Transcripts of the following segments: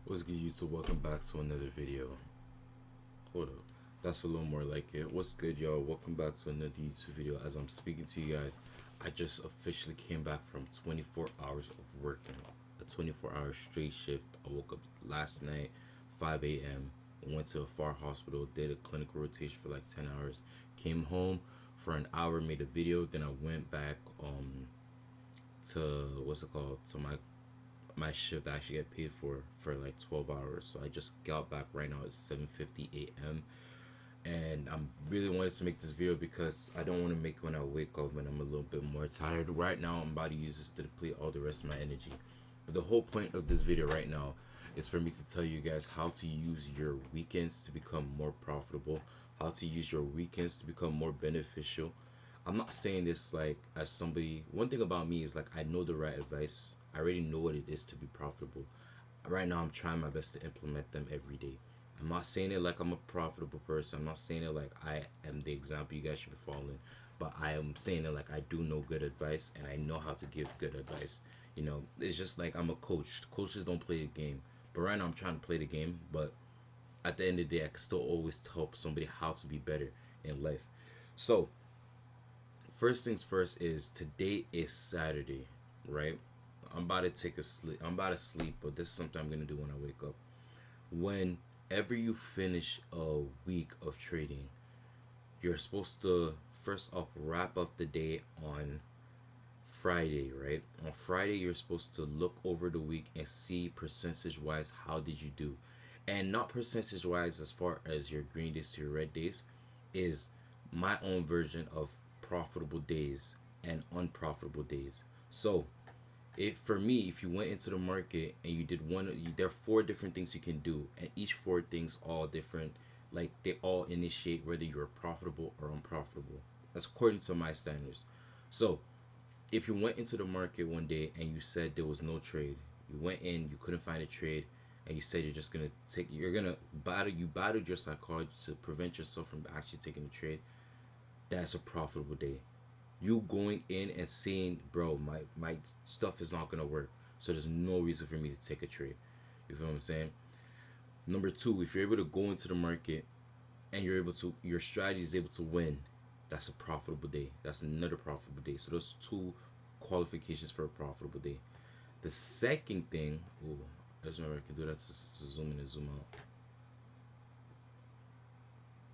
What's good, YouTube? Welcome back to another video. Hold up. That's a little more like it. What's good, y'all? Welcome back to another YouTube video. As I'm speaking to you guys, I just officially came back from 24 hours of working. A 24-hour straight shift. I woke up last night, 5 a.m., went to a far hospital, did a clinical rotation for like 10 hours, came home for an hour, made a video, then I went back to what's it called to my shift I actually get paid for like 12 hours. So I just got back right now at 7:50 a.m. and I'm really wanted to make this video because I don't want to make it when I wake up when I'm a little bit more tired. Right now I'm about to use this to deplete all the rest of my energy. But the whole point of this video right now is for me to tell you guys how to use your weekends to become more profitable, how to use your weekends to become more beneficial. I'm not saying this like as somebody. One thing about me is like I know the right advice. I already know what it is to be profitable. Right now, I'm trying my best to implement them every day. I'm not saying it like I'm a profitable person. I'm not saying it like I am the example you guys should be following. But I am saying it like I do know good advice and I know how to give good advice. It's just like I'm a coach. Coaches don't play the game. But right now, I'm trying to play the game. But at the end of the day, I can still always help somebody how to be better in life. So, first things first is today is Saturday, right? I'm about to take a sleep. I'm about to sleep, but this is something I'm gonna do when I wake up. Whenever you finish a week of trading, you're supposed to first off wrap up the day on Friday, right? On Friday, you're supposed to look over the week and see percentage wise how did you do, and not percentage wise as far as your green days to your red days, is my own version of profitable days and unprofitable days. So it for me, if you went into the market and you did there are four different things you can do, and each four things all different. Like they all initiate whether you're profitable or unprofitable. That's according to my standards. So if you went into the market one day and you said there was no trade, you went in, you couldn't find a trade, and you said you're gonna battled your psychology to prevent yourself from actually taking a trade. That's a profitable day. You going in and saying, bro, my stuff is not gonna work, so there's no reason for me to take a trade. You feel what I'm saying? Number two, if you're able to go into the market and your strategy is able to win, that's a profitable day. That's another profitable day. So those two qualifications for a profitable day. The second thing, oh, I just remember I can do that to zoom in and zoom out.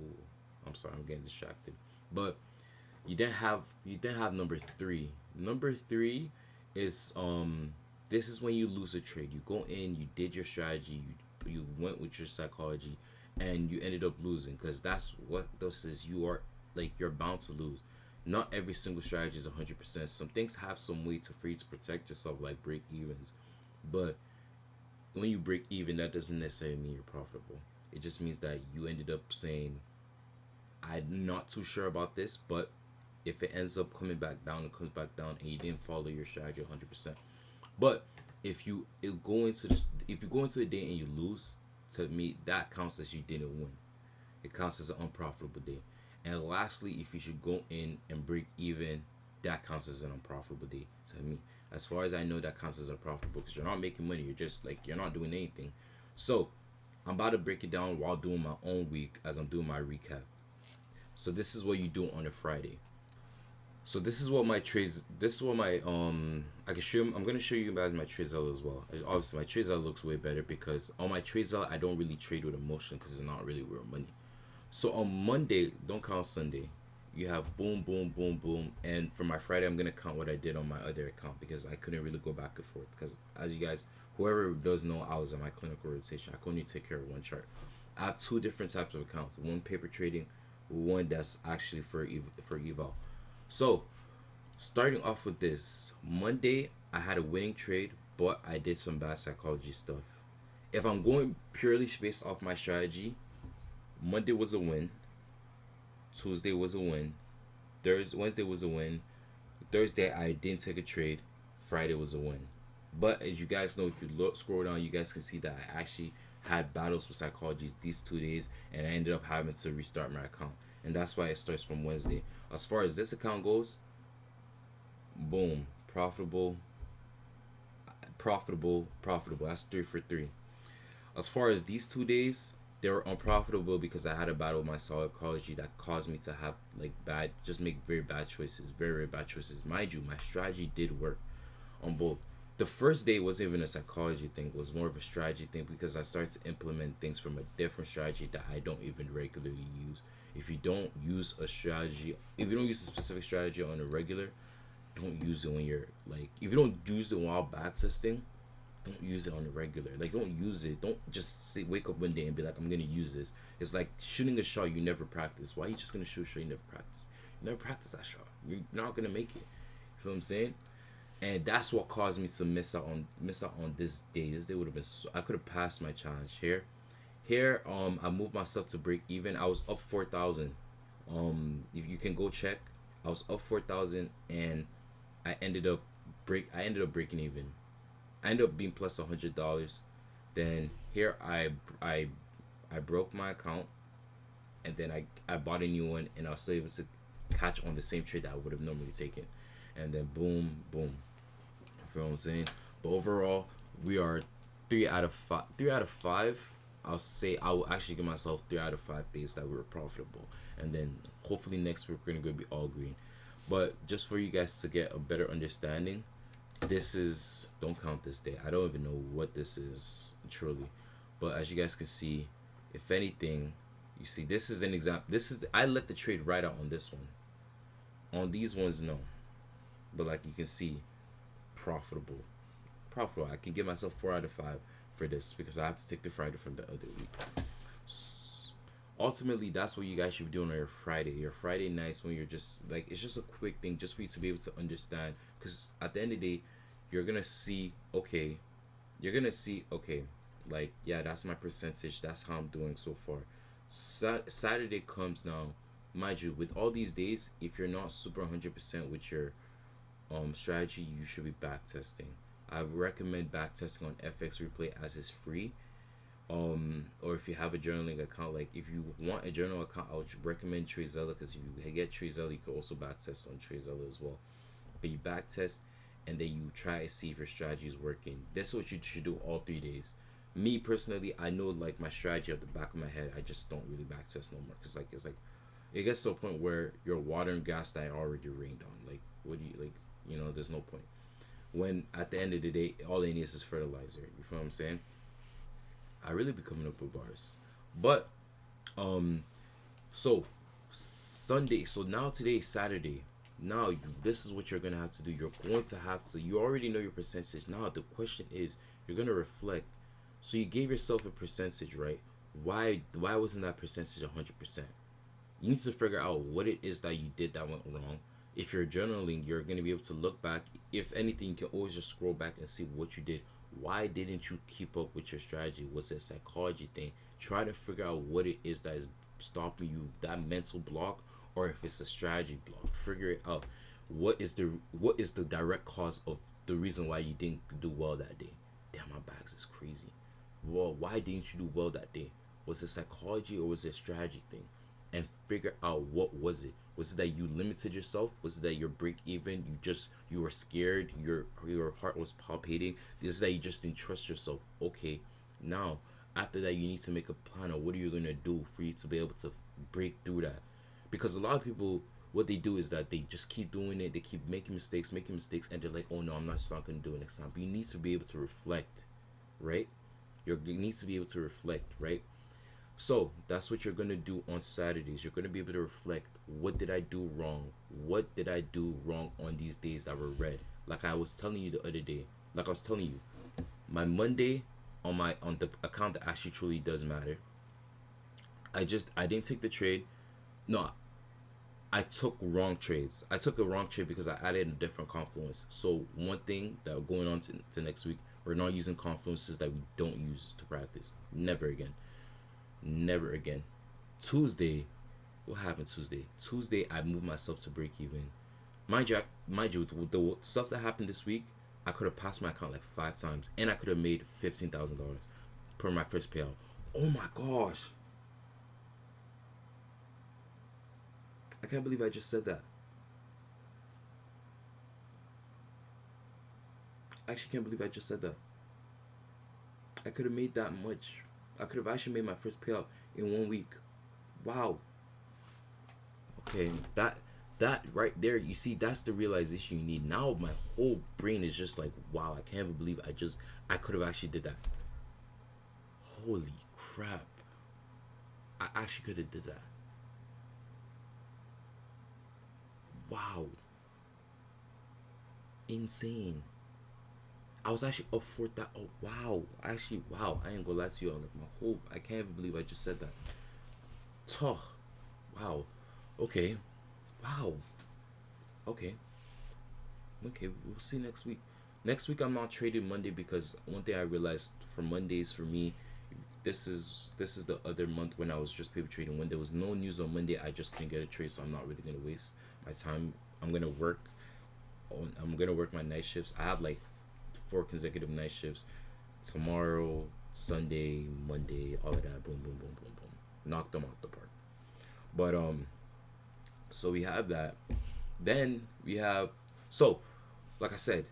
Oh, I'm sorry, I'm getting distracted. But you then have number three. Number three is this is when you lose a trade. You go in, you did your strategy, you went with your psychology, and you ended up losing because that's what this is. You're bound to lose. Not every single strategy is 100%. Some things have some way to for you to protect yourself, like break evens, but when you break even, that doesn't necessarily mean you're profitable. It just means that you ended up saying, I'm not too sure about this, but if it ends up coming back down, it comes back down, and you didn't follow your strategy 100%. But if you go into a day and you lose, to me that counts as you didn't win. It counts as an unprofitable day. And lastly, if you should go in and break even, that counts as an unprofitable day to me. As far as I know, that counts as unprofitable because you're not making money. You're just like you're not doing anything. So I'm about to break it down while doing my own week as I'm doing my recap. So this is what you do on a Friday. So this is what my trades. This is what my I can show. I'm gonna show you guys my trade as well. Obviously, my trade looks way better because on my trade I don't really trade with emotion because it's not really real money. So on Monday, don't count Sunday. You have boom, boom, boom, boom, and for my Friday, I'm gonna count what I did on my other account because I couldn't really go back and forth. Because as you guys, whoever does know, I was on my clinical rotation. I could only take care of one chart. I have two different types of accounts. One paper trading, one that's actually for eval. So starting off with this Monday, I had a winning trade, but I did some bad psychology stuff. If I'm going purely based off my strategy, Monday was a win, Tuesday was a win, Wednesday was a win, Thursday I didn't take a trade, Friday was a win. But as you guys know, if you scroll down, you guys can see that I actually had battles with psychologies these 2 days, and I ended up having to restart my account, and that's why it starts from Wednesday. As far as this account goes, boom, profitable, profitable. That's 3 for 3. As far as these 2 days, they were unprofitable because I had a battle with my psychology that caused me to have like bad, just make very bad choices, very very bad choices. Mind you, my strategy did work on both. The first day wasn't even a psychology thing; it was more of a strategy thing because I started to implement things from a different strategy that I don't even regularly use. If you don't use a strategy, if you don't use a specific strategy on a regular, don't use it when you're like, if you don't use it while back testing, don't use it on the regular. Like, don't use it. Don't just say, wake up one day and be like, I'm gonna use this. It's like shooting a shot you never practice. Why are you just gonna shoot a shot you never practice? You never practice that shot. You're not gonna make it. You feel what I'm saying? And that's what caused me to miss out on this day. This day would have been so, I could have passed my challenge here. Here, I moved myself to break even. I was up 4,000. If you can go check, I was up 4,000, and I ended up breaking even. I ended up being plus $100. Then here I broke my account, and then I bought a new one, and I was still able to catch on the same trade that I would have normally taken, and then boom boom. You feel what I'm saying? But overall, we are 3 out of 5. 3 out of 5. I'll say I will actually give myself 3 out of 5 days that we were profitable, and then hopefully next week we're gonna be all green. But just for you guys to get a better understanding, this is, don't count this day. I don't even know what this is truly, but as you guys can see, if anything, you see this is an example. This is I let the trade right out on this one. On these ones, no, but like you can see, profitable, profitable. I can give myself 4 out of 5 for this because I have to take the Friday from the other week. Ultimately, that's what you guys should be doing on your Friday. Your Friday nights when you're just like, it's just a quick thing just for you to be able to understand. Because at the end of the day, you're gonna see, okay, like, yeah, that's my percentage. That's how I'm doing so far. Saturday comes now, mind you, with all these days, if you're not super 100% with your strategy, you should be back testing. I recommend back testing on FX Replay as it's free. Or if you have a journaling account, like if you want a journal account, I would recommend Trezella, because if you get Trezella, you can also back test on Trezella as well. But you back test, and then you try to see if your strategy is working. That's what you should do all 3 days. Me personally, I know like my strategy at the back of my head. I just don't really back test no more, because like it's like it gets to a point where you're watering gas that I already rained on. Like, what do you like? There's no point. When at the end of the day, all it needs is fertilizer. You feel what I'm saying? I really be coming up with bars. But um so Sunday, so now today is Saturday. Now this is what you're gonna have to do. You're going to have to, you already know your percentage. Now the question is, you're gonna reflect. So you gave yourself a percentage, right? Why wasn't that percentage 100%? You need to figure out what it is that you did that went wrong. If you're journaling, you're going to be able to look back. If anything, you can always just scroll back and see what you did. Why didn't you keep up with your strategy? Was it a psychology thing? Try to figure out what it is that is stopping you, that mental block, or if it's a strategy block. Figure it out. What is the direct cause of the reason why you didn't do well that day? Damn, my bags is crazy. Well, why didn't you do well that day? Was it psychology or was it a strategy thing? And figure out, what was it. Was it that you limited yourself? Was it that your break even, you were scared, your heart was palpitating? Is it that you just didn't trust yourself? Okay, now after that, you need to make a plan of what are you gonna do for you to be able to break through that. Because a lot of people, what they do is that they just keep doing it, they keep making mistakes, and they're like, oh no, I'm not just not gonna do it next time. But you need to be able to reflect, right? You need to be able to reflect, right? So that's what you're gonna do on Saturdays. You're gonna be able to reflect. What did I do wrong? What did I do wrong on these days that were red? Like I was telling you the other day. Like I was telling you, my Monday on the account that actually truly does matter. I didn't take the trade. No, I took wrong trades. I took a wrong trade because I added a different confluence. So one thing that going on to next week, we're not using confluences that we don't use to practice. Never again. Never again. Tuesday, what happened Tuesday? Tuesday, I moved myself to break even. Mind you, the stuff that happened this week, I could have passed my account like 5 times, and I could have made $15,000 per my first payout. Oh my gosh! I can't believe I just said that. I actually can't believe I just said that. I could have made that much. I could have actually made my first payout in 1 week. Wow. Okay, that right there, you see, that's the realization you need. Now my whole brain is just like, wow, I can't even believe I could have actually did that. Holy crap. I actually could have did that. Wow. Insane. I was actually up for that. Oh wow. Actually, wow. I ain't gonna lie to you. Like my whole I can't even believe I just said that. Tuh. Wow. Okay. Wow. Okay. Okay. We'll see next week. Next week I'm not trading Monday because one thing I realized for Mondays for me, this is the other month when I was just paper trading. When there was no news on Monday, I just couldn't get a trade, so I'm not really gonna waste my time. I'm gonna work I'm gonna work my night shifts. I have like 4 consecutive night shifts tomorrow, Sunday, Monday, all of that. Boom, boom, boom, boom, boom. Knock them out the park. But so we have that. Then we have so, like I said,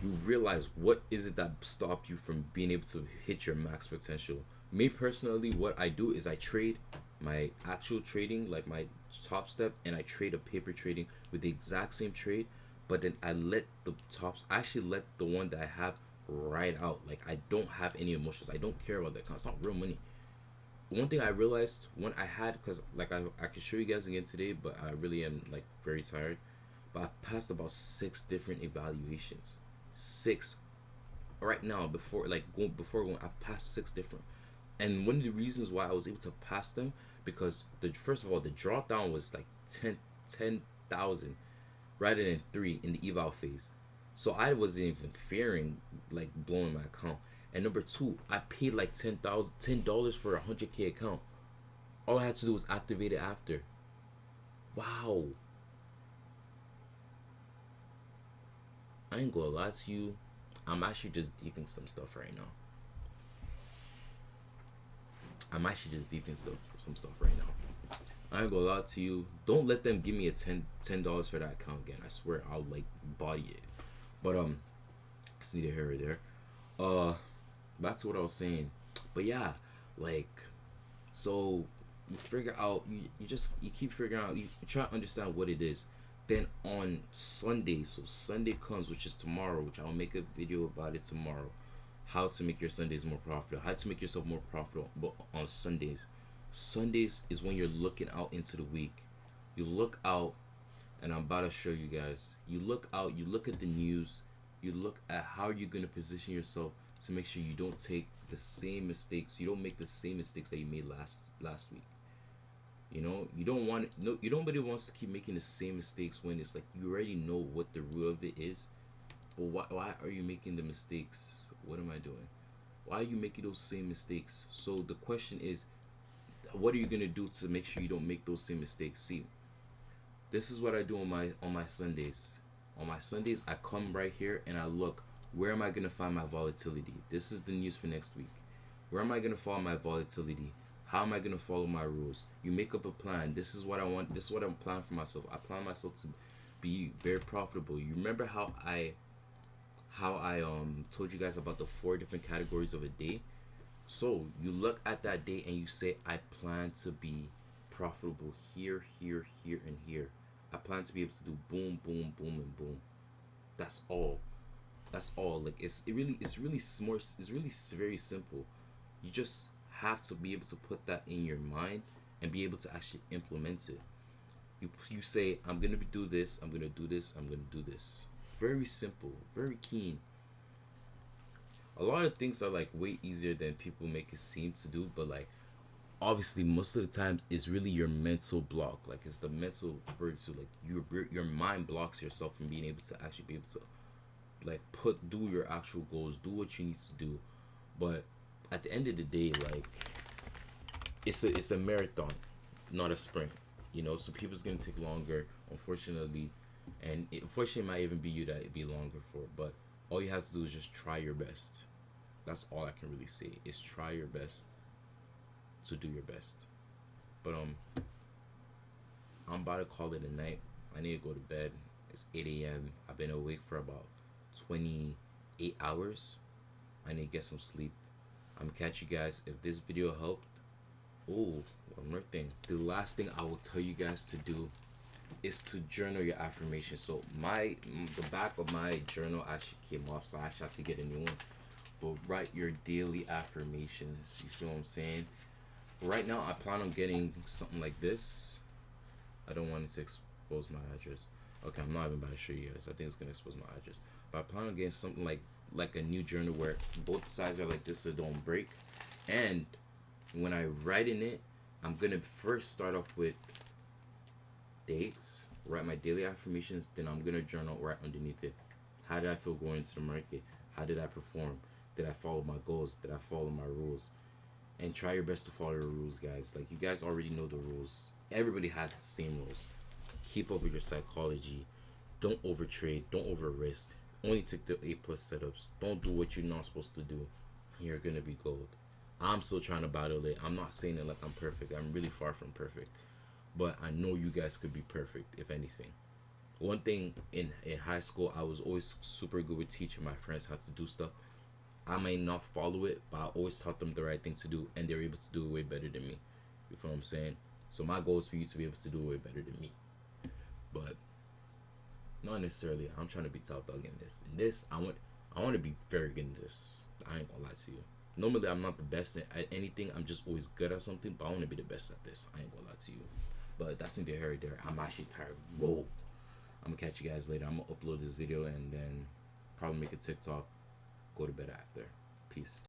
you realize what is it that stopped you from being able to hit your max potential. Me personally, what I do is I trade my actual trading, like my top step, and I trade a paper trading with the exact same trade, but then I let the tops I actually let the one that I have ride out. Like I don't have any emotions. I don't care about that. It's not real money. One thing I realized when I had, because like I can show you guys again today, but I really am like very tired. But I passed about 6 different evaluations. Six right now before going, I passed 6 different. And one of the reasons why I was able to pass them, because the first of all the drawdown was like 10,000 rather than 3 in the eval phase. So I wasn't even fearing like blowing my account. And number two, I paid like $10 for 100K account. All I had to do was activate it after. Wow. I ain't gonna lie to you. I'm actually just deeping some stuff right now. I'm actually just deeping some stuff right now. I ain't gonna lie to you. Don't let them give me a $10 for that account again. I swear I'll like body it. But it's neither here or there. Back to what I was saying. But yeah, like so you figure out you keep figuring out, you try to understand what it is. Then on Sunday, so Sunday comes, which is tomorrow, which I'll make a video about it tomorrow. How to make your Sundays more profitable. How to make yourself more profitable on Sundays. Sundays is when you're looking out into the week. You look out, and I'm about to show you guys. You look out, you look at the news, you look at how you're gonna position yourself to make sure you don't take the same mistakes. You don't make the same mistakes that you made last week. You know, you don't want no. You don't really wants to keep making the same mistakes when it's like you already know what the root of it is. But why are you making the mistakes? What am I doing? Why are you making those same mistakes? So the question is, what are you gonna do to make sure you don't make those same mistakes? See, this is what I do on my Sundays. On my Sundays, I come right here and I look. Where am I gonna find my volatility? This is the news for next week. Where am I gonna find my volatility? How am I gonna follow my rules? You make up a plan. This is what I want. This is what I'm planning for myself. I plan myself to be very profitable. You remember how I told you guys about the 4 different categories of a day? So you look at that day and you say, I plan to be profitable here, here, here, and here. I plan to be able to do boom, boom, boom, and boom. That's all. That's all. Like it's really smart. It's really very simple. You just have to be able to put that in your mind and be able to actually implement it. You say, I'm gonna do this. I'm gonna do this. I'm gonna do this. Very simple. Very keen. A lot of things are like way easier than people make it seem to do, but like obviously most of the times it's really your mental block. Like it's the mental virtue. Like your mind blocks yourself from being able to actually be able to like do your actual goals, do what you need to do. But at the end of the day, like it's a marathon, not a sprint. You know, so people's gonna take longer, unfortunately, and unfortunately it might even be you that it be longer for. But all you have to do is just try your best. That's all I can really say is try your best to do your best. But I'm about to call it a night. I need to go to bed. It's 8 a.m. I've been awake for about 28 hours. I need to get some sleep. I'm gonna catch you guys. If this video helped, oh, one more thing. The last thing I will tell you guys to do is to journal your affirmations. So the back of my journal actually came off, so I actually have to get a new one. But write your daily affirmations. You feel what I'm saying? Right now, I plan on getting something like this. I don't want it to expose my address. Okay, I'm not even about to show you guys. I think it's gonna expose my address. But I plan on getting something like a new journal where both sides are like this so it don't break. And when I write in it, I'm gonna first start off with dates, write my daily affirmations, then I'm gonna journal right underneath it. How did I feel going into the market? How did I perform? Did I follow my goals? Did I follow my rules? And try your best to follow your rules, guys. Like, you guys already know the rules. Everybody has the same rules. Keep up with your psychology. Don't overtrade. Don't over risk. Only take the A plus setups. Don't do what you're not supposed to do. You're gonna be gold. I'm still trying to battle it. I'm not saying it like I'm perfect. I'm really far from perfect. But I know you guys could be perfect, if anything. One thing in high school, I was always super good with teaching my friends how to do stuff. I may not follow it, but I always taught them the right thing to do, and they're able to do it way better than me. You feel what I'm saying? So my goal is for you to be able to do it way better than me. But not necessarily. I'm trying to be top dog in this. In this, I want to be very good in this. I ain't gonna lie to you. Normally, I'm not the best at anything. I'm just always good at something, but I want to be the best at this. I ain't gonna lie to you. But that's neither here nor there. I'm actually tired. Whoa. I'm gonna catch you guys later. I'm gonna upload this video and then probably make a TikTok. Go to bed after. Peace.